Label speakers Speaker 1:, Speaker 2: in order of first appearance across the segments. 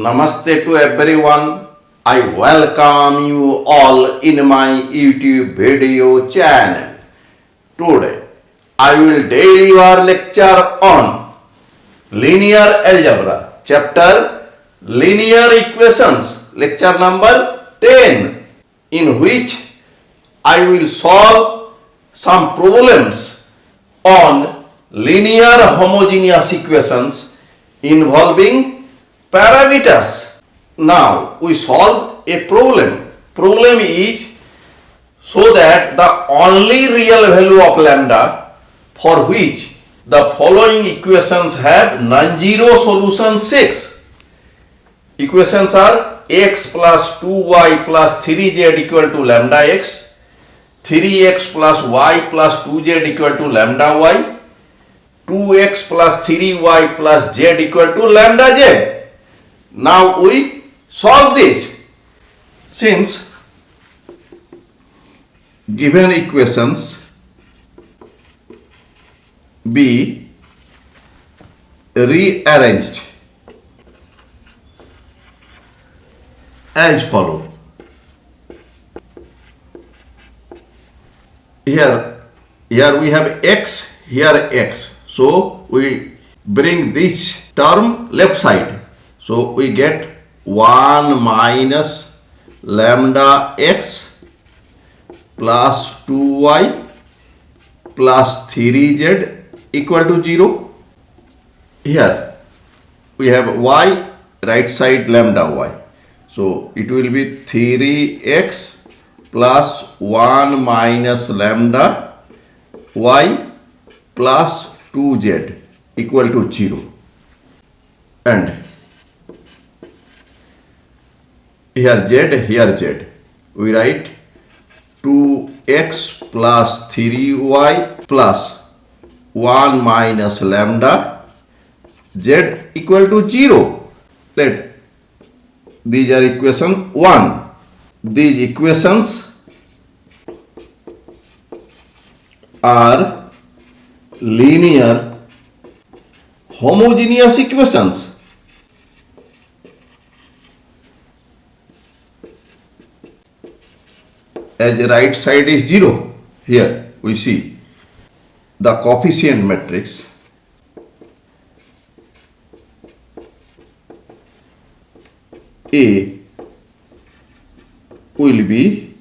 Speaker 1: Namaste to everyone. I welcome you all in my YouTube video channel. Today I will deliver lecture on linear algebra, chapter linear equations, lecture number 10, in which I will solve some problems on linear homogeneous equations involving parameters. Now we solve a problem. Problem is so that the only real value of lambda for which the following equations have non-zero solution 6. Equations are x plus 2y plus 3z equal to lambda x, 3x plus y plus 2z equal to lambda y, 2x plus 3y plus z equal to lambda z. Now we solve this. Since given equations be rearranged as follow. Here we have x, here x. So we bring this term left side. So we get 1 minus lambda x plus 2y plus 3z equal to 0. Here we have y, right side lambda y. So it will be 3x plus 1 minus lambda y plus 2z equal to 0. And here z, we write 2x plus 3y plus 1 minus lambda z equal to 0. Let these are equation 1. These equations are linear homogeneous equations. As the right side is 0, here we see the coefficient matrix A will be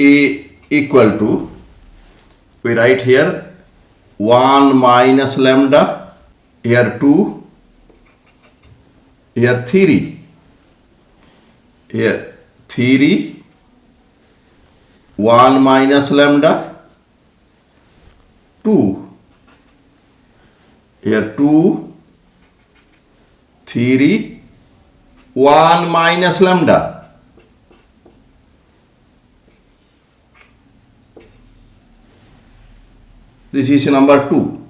Speaker 1: A equal to, we write here 1 minus lambda, here 2, here 3, here 3, 1 minus lambda, 2, here 2, 3, 1 minus lambda. This is number 2.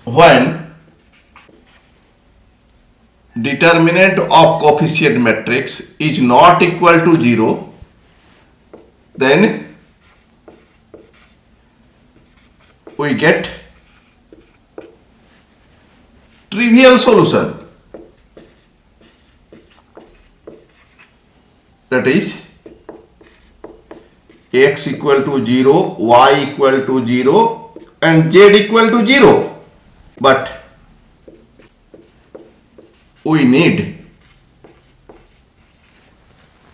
Speaker 1: When determinant of coefficient matrix is not equal to 0, then we get trivial solution. That is x equal to 0, y equal to 0 and z equal to 0. But we need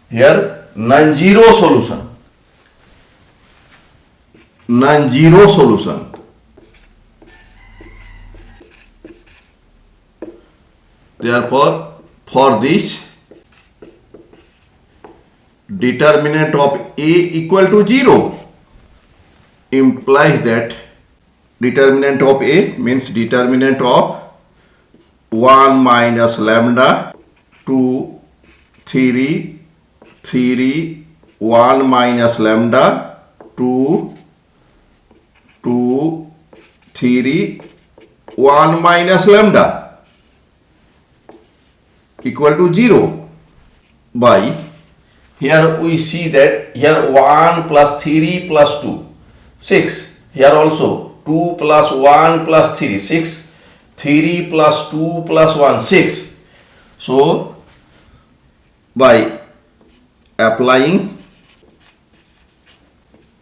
Speaker 1: here non-zero solution. Non-zero solution. Therefore, for this determinant of A equal to 0 implies that determinant of A means determinant of 1 minus lambda 2 3 3 1 minus lambda 2 2 3 1 minus lambda equal to 0 by, here we see that here 1 plus 3 plus 2 6, here also 2 plus 1 plus 3 6, 3 plus 2 plus 1, 6. So, by applying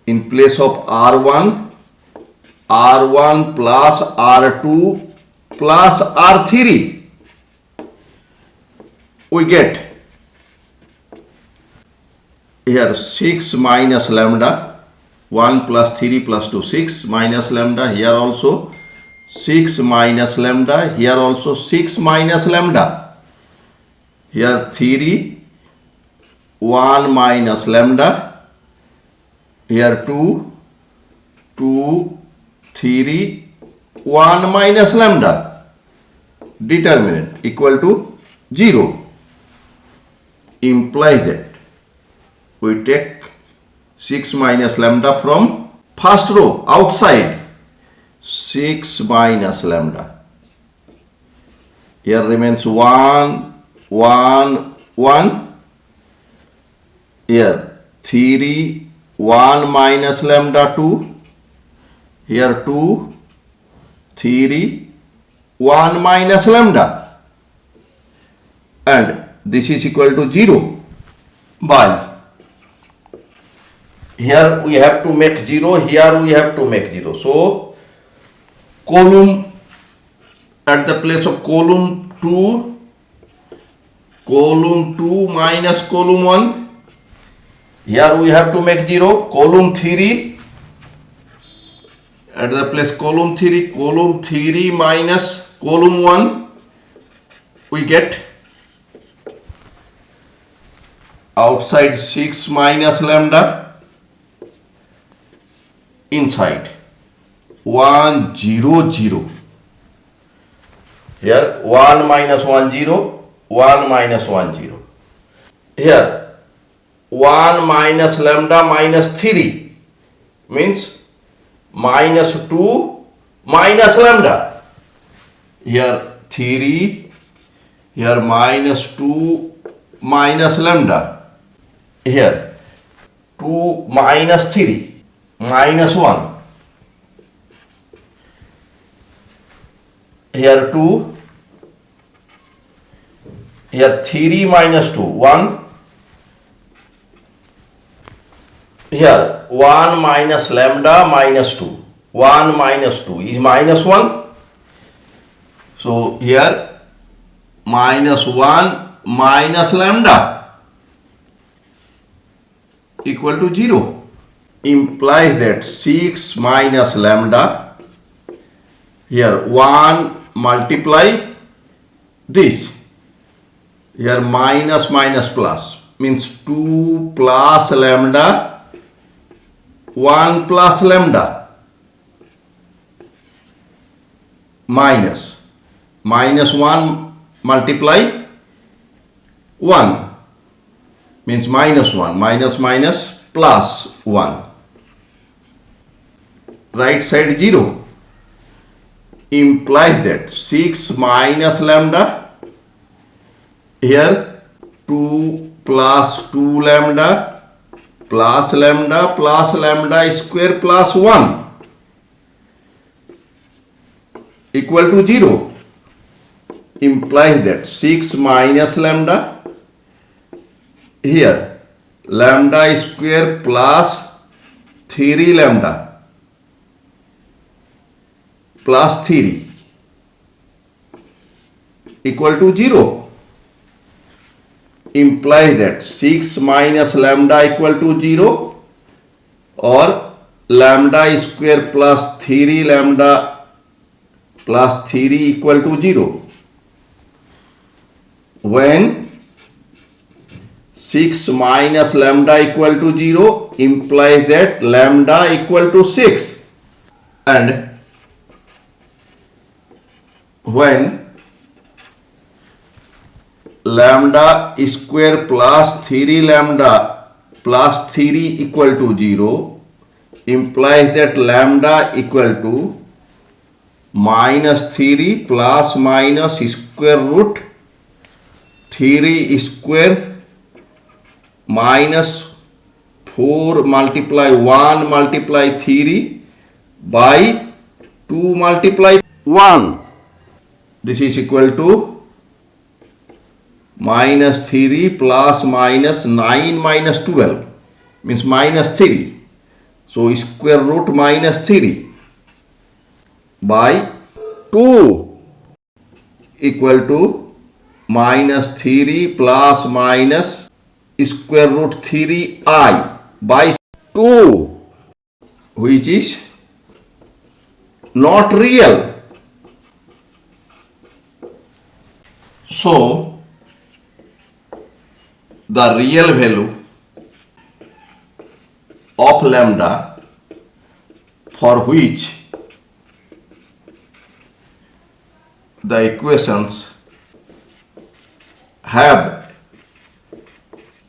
Speaker 1: in place of R1, R1 plus R2 plus R3, we get here 6 minus lambda, 1 plus 3 plus 2, 6 minus lambda, here also 6 minus lambda, here also 6 minus lambda, here 3, 1 minus lambda, here 2, 2, 3, 1 minus lambda, determinant equal to 0, implies that we take 6 minus lambda from first row outside, 6 minus lambda, here remains 1, 1, 1, here 3, 1 minus lambda 2, here 2, 3, 1 minus lambda, and this is equal to 0. By here we have to make 0, here we have to make 0. So, column at the place of column 2 minus column 1, here we have to make 0. Column 3 at the place column 3 minus column 1, we get outside 6 minus lambda, inside 1, 0, 0. Here 1 minus 1, 0, 1 minus 1, 0. Here 1 minus lambda minus 3 means minus 2 minus lambda. Here 3, here minus 2 minus lambda. Here 2 minus 3 minus 1. Here 2, here 3 minus 2, 1. Here 1 minus lambda minus 2, 1 minus 2 is minus 1. So here minus 1 minus lambda equal to 0, implies that 6 minus lambda, here 1 multiply this, here minus minus plus means 2 plus lambda, 1 plus lambda, minus 1 multiply 1 means minus 1, minus minus plus 1, right side 0, implies that 6 minus lambda, here 2 plus 2 lambda plus lambda square plus 1 equal to 0, implies that 6 minus lambda, here lambda square plus 3 lambda plus 3 equal to 0, implies that 6 minus lambda equal to 0 or lambda square plus 3 lambda plus 3 equal to 0. When 6 minus lambda equal to 0 implies that lambda equal to 6, and when lambda square plus 3 lambda plus 3 equal to 0 implies that lambda equal to minus 3 plus minus square root 3 square minus 4 multiply 1 multiply 3 by 2 multiply 1. this is equal to minus 3 plus minus 9 minus 12 means minus 3. So square root minus 3 by 2 equal to minus 3 plus minus square root 3i by 2, which is not real. So the real value of lambda for which the equations have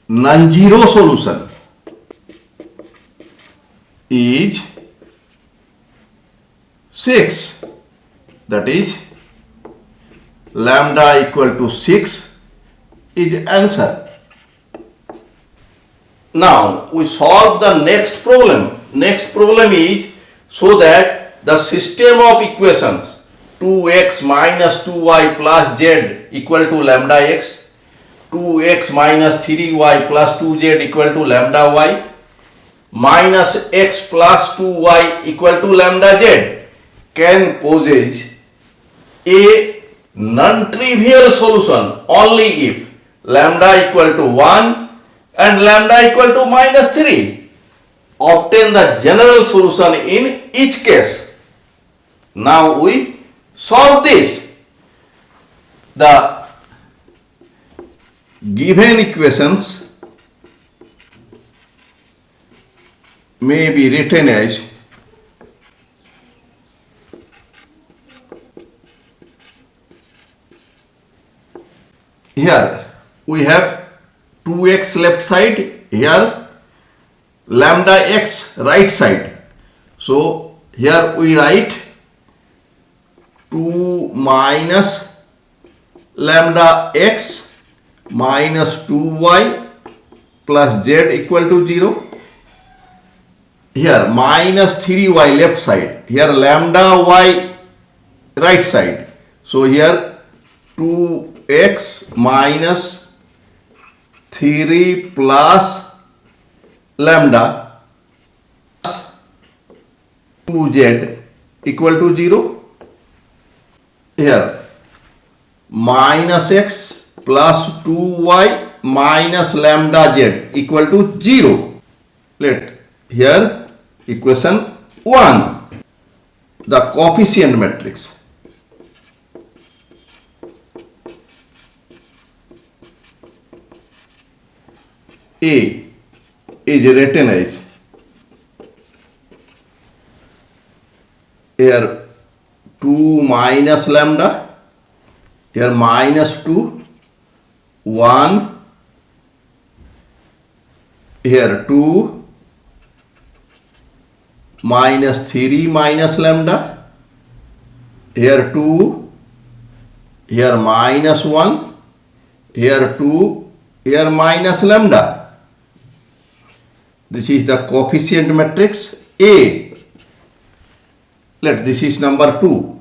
Speaker 1: non-zero solution is 6. That is, lambda equal to 6 is answer. Now we solve the next problem. Next problem is so that the system of equations 2x minus 2y plus z equal to lambda x, 2x minus 3y plus 2z equal to lambda y, minus x plus 2y equal to lambda z can possess a non-trivial solution only if lambda equal to 1 and lambda equal to minus 3. Obtain the general solution in each case. Now we solve this. The given equations may be written as here we have 2x left side, here lambda x right side. So here we write 2 minus lambda x minus 2y plus z equal to 0. Here minus 3y left side, here lambda y right side. So here 2x minus 3 plus lambda plus 2z equal to 0. Here minus x plus 2y minus lambda z equal to 0. Let here equation 1, the coefficient matrix. A is written as here 2 minus lambda, here minus 2, 1, here 2 minus 3 minus lambda, here 2, here minus 1, here 2, here minus lambda. This is the coefficient matrix A. Let this is number 2.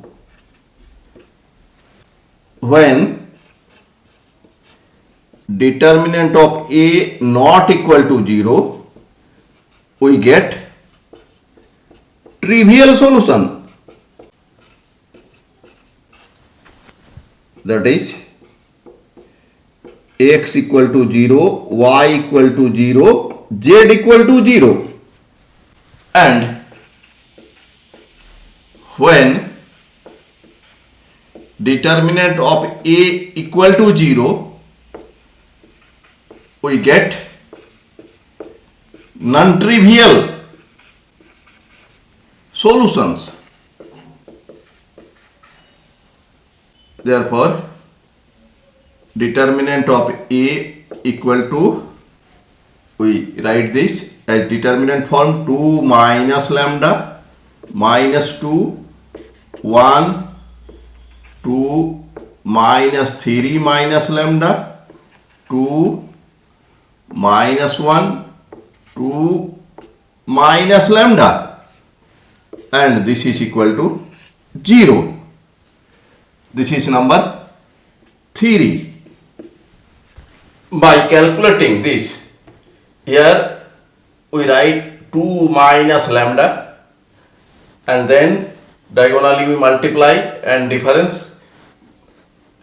Speaker 1: When determinant of A not equal to 0, we get trivial solution. That is x equal to 0, y equal to 0, z equal to 0. And when determinant of A equal to 0, we get non-trivial solutions. Therefore, determinant of A equal to, we write this as determinant form 2 minus lambda minus 2, 1, 2 minus 3 minus lambda, 2 minus 1, 2 minus lambda, and this is equal to 0. This is number 3. By calculating this, here we write 2 minus lambda, and then diagonally we multiply and difference.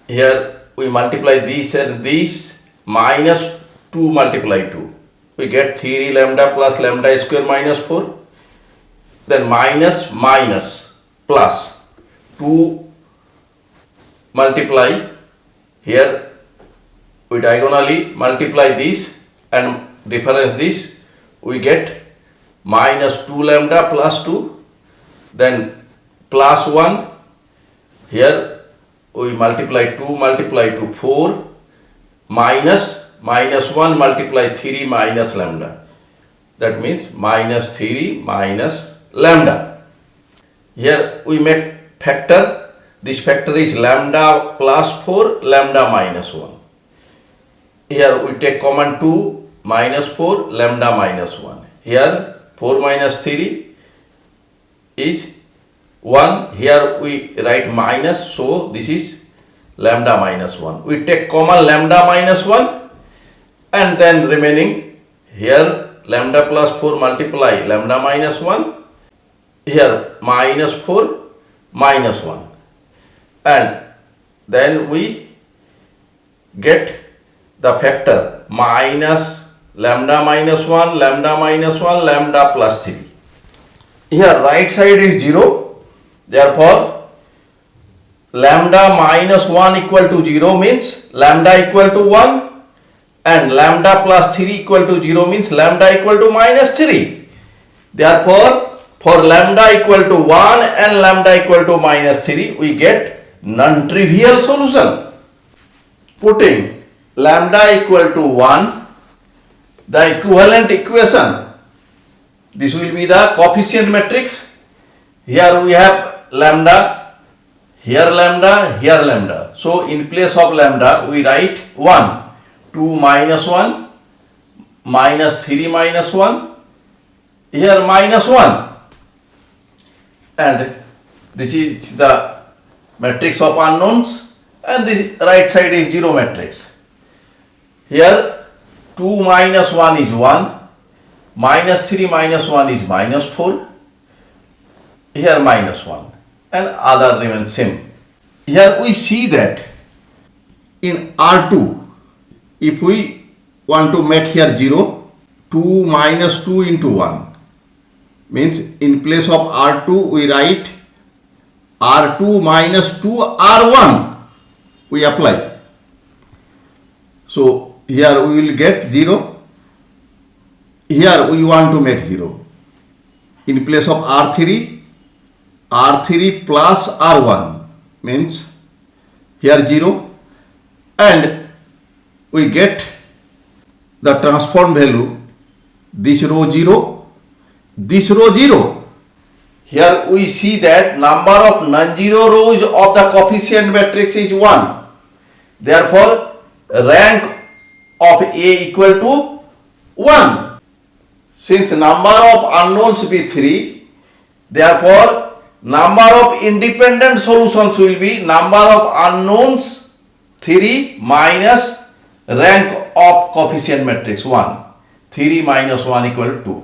Speaker 1: Here we multiply this and this, minus 2 multiply 2. We get 3 lambda plus lambda square minus 4. Then minus minus plus 2 multiply. Here we diagonally multiply this and difference this. We get minus 2 lambda plus 2. Then plus 1. Here we multiply 2 multiply 2 4 minus 1 multiply 3 minus lambda. That means minus 3 minus lambda. Here we make factor. This factor is lambda plus 4 lambda minus 1. Here we take common 2 minus 4 lambda minus 1. Here 4 minus 3 is 1. Here we write minus, so this is lambda minus 1. We take common lambda minus 1 and then remaining here lambda plus 4 multiply lambda minus 1. Here minus 4 minus 1, and then we get the factor minus lambda minus 1 lambda minus 1 lambda plus 3. Here right side is 0, therefore lambda minus 1 equal to 0 means lambda equal to 1, and lambda plus 3 equal to 0 means lambda equal to minus 3. Therefore for lambda equal to 1 and lambda equal to minus 3, we get non-trivial solution. Putting lambda equal to 1, the equivalent equation, this will be the coefficient matrix. Here we have lambda, here lambda, here lambda. So in place of lambda we write 1, 2 minus 1, minus 3 minus 1, here minus 1. And this is the matrix of unknowns, and the right side is 0 matrix. Here 2 minus 1 is 1, minus 3 minus 1 is minus 4, here minus 1, and other remains same. Here we see that in R2, if we want to make here 0, 2 minus 2 into 1 means in place of R2 we write R2 minus 2 R1 we apply. So here we will get 0. Here we want to make 0. In place of R3 plus R1 means here 0, and we get the transform value, this row 0, this row 0. Here we see that number of non-zero rows of the coefficient matrix is 1. Therefore rank of A equal to 1. Since number of unknowns be 3, therefore number of independent solutions will be number of unknowns 3 minus rank of coefficient matrix 1. 3 minus 1 equal to 2.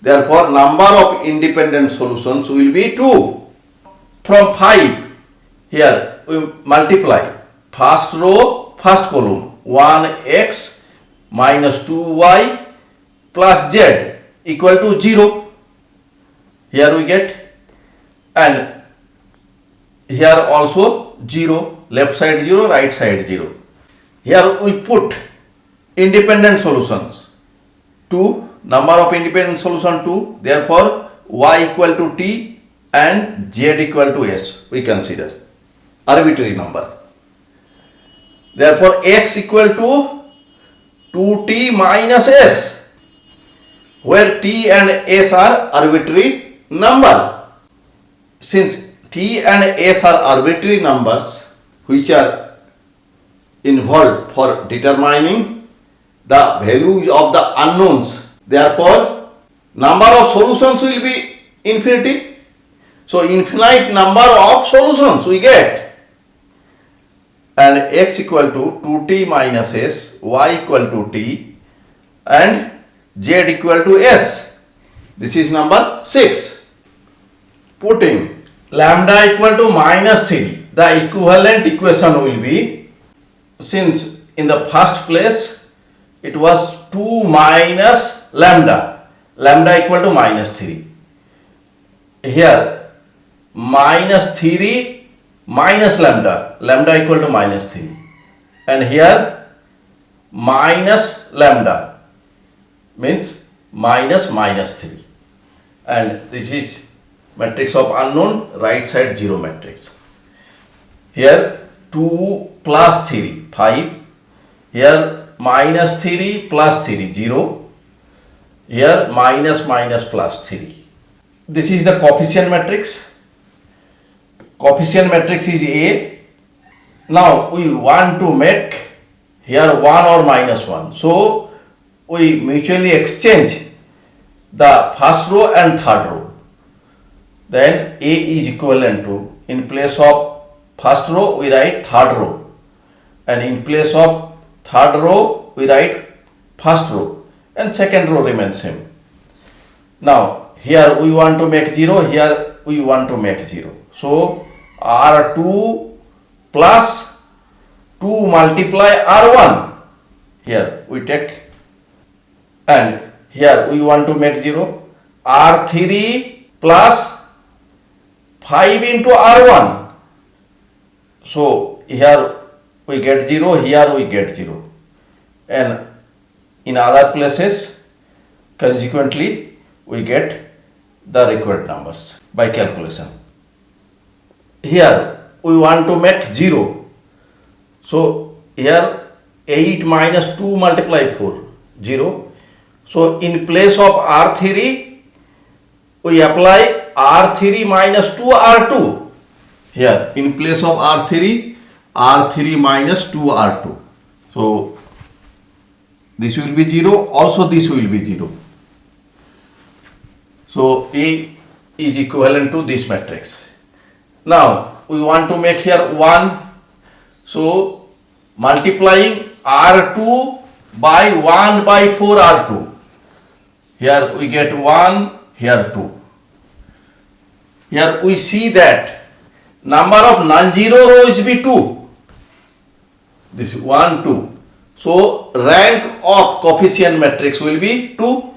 Speaker 1: Therefore number of independent solutions will be 2. From 5, here we multiply first row, first column, 1x minus 2y plus z equal to 0. Here we get, and here also 0, left side 0, right side 0. Here we put independent solutions, 2, number of independent solution 2, therefore y equal to t and z equal to s we consider arbitrary number. Therefore x equal to 2t minus s, where t and s are arbitrary number. Since t and s are arbitrary numbers which are involved for determining the value of the unknowns, therefore number of solutions will be infinity. So infinite number of solutions we get. and x equal to 2t minus s, y equal to t, and z equal to s. This is number 6. Putting lambda equal to minus 3, the equivalent equation will be, since in the first place it was 2 minus lambda, lambda equal to minus 3. Here minus 3 minus lambda, lambda equal to minus 3, and here minus lambda means minus 3, and this is matrix of unknown, right side 0 matrix. Here 2 plus 3 5, here minus 3 plus 3 0, here minus plus 3. This is the coefficient matrix. Coefficient matrix is A. Now we want to make here 1 or minus 1. So we mutually exchange the first row and third row. Then A is equivalent to, in place of first row we write third row, and in place of third row we write first row, and second row remains same. Now here we want to make 0, here we want to make 0. So R2 plus 2 multiply R1, here we take, and here we want to make 0. R3 plus 5 into R1. So here we get 0, here we get 0, and in other places consequently we get the required numbers by calculation. Here we want to make 0. So here 8 minus 2 multiply 4, 0. So in place of R3 we apply R3 minus 2 R2. Here in place of R3 minus 2 R2. So this will be 0, also this will be 0. So A is equivalent to this matrix. Now we want to make here 1. So multiplying R2 by 1 by 4 R2. Here we get 1, here 2. Here we see that number of non-zero rows be 2. This is 1, 2. So rank of coefficient matrix will be 2.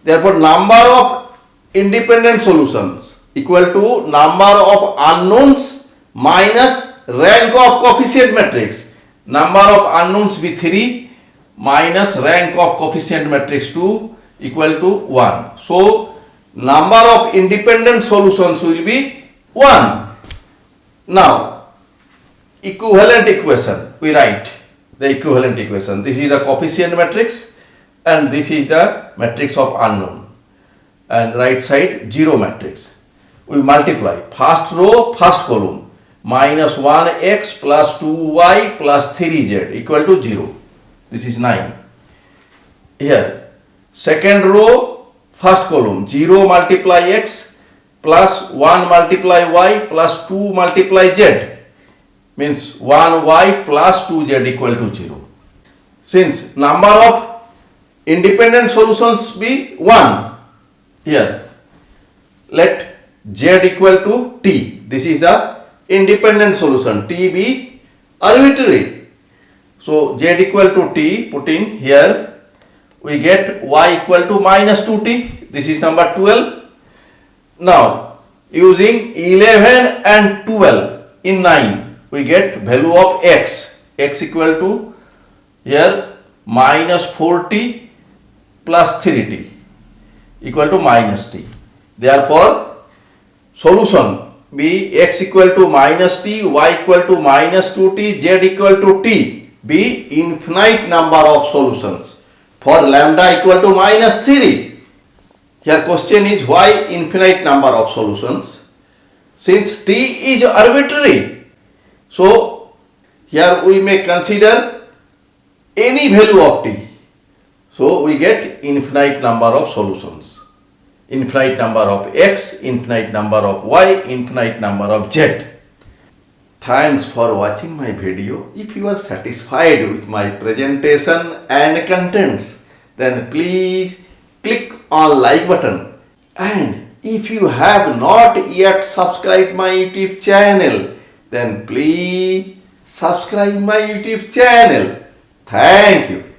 Speaker 1: Therefore number of independent solutions equal to number of unknowns minus rank of coefficient matrix. Number of unknowns be 3 minus rank of coefficient matrix 2 equal to 1. So number of independent solutions will be 1. Now equivalent equation, we write the equivalent equation. This is the coefficient matrix and this is the matrix of unknown, and right side 0 matrix. We multiply first row, first column, minus 1x plus 2y plus 3z equal to 0. This is 9. Here second row, first column, 0 multiply x plus 1 multiply y plus 2 multiply z means 1y plus 2z equal to 0. Since number of independent solutions be 1, here let z equal to t. This is the independent solution, t be arbitrary. So z equal to t, putting here we get y equal to minus 2t. This is number 12. Now using 11 and 12 in 9 we get value of x equal to here minus 4t plus 3t equal to minus t. Therefore solution be x equal to minus t, y equal to minus 2t, z equal to t be infinite number of solutions. For lambda equal to minus 3, here question is why infinite number of solutions? Since t is arbitrary, so here we may consider any value of t. So we get infinite number of solutions. Infinite number of x, infinite number of y, infinite number of z. Thanks for watching my video. If you are satisfied with my presentation and contents, then please click on like button. And if you have not yet subscribed my YouTube channel, then please subscribe my YouTube channel. Thank you.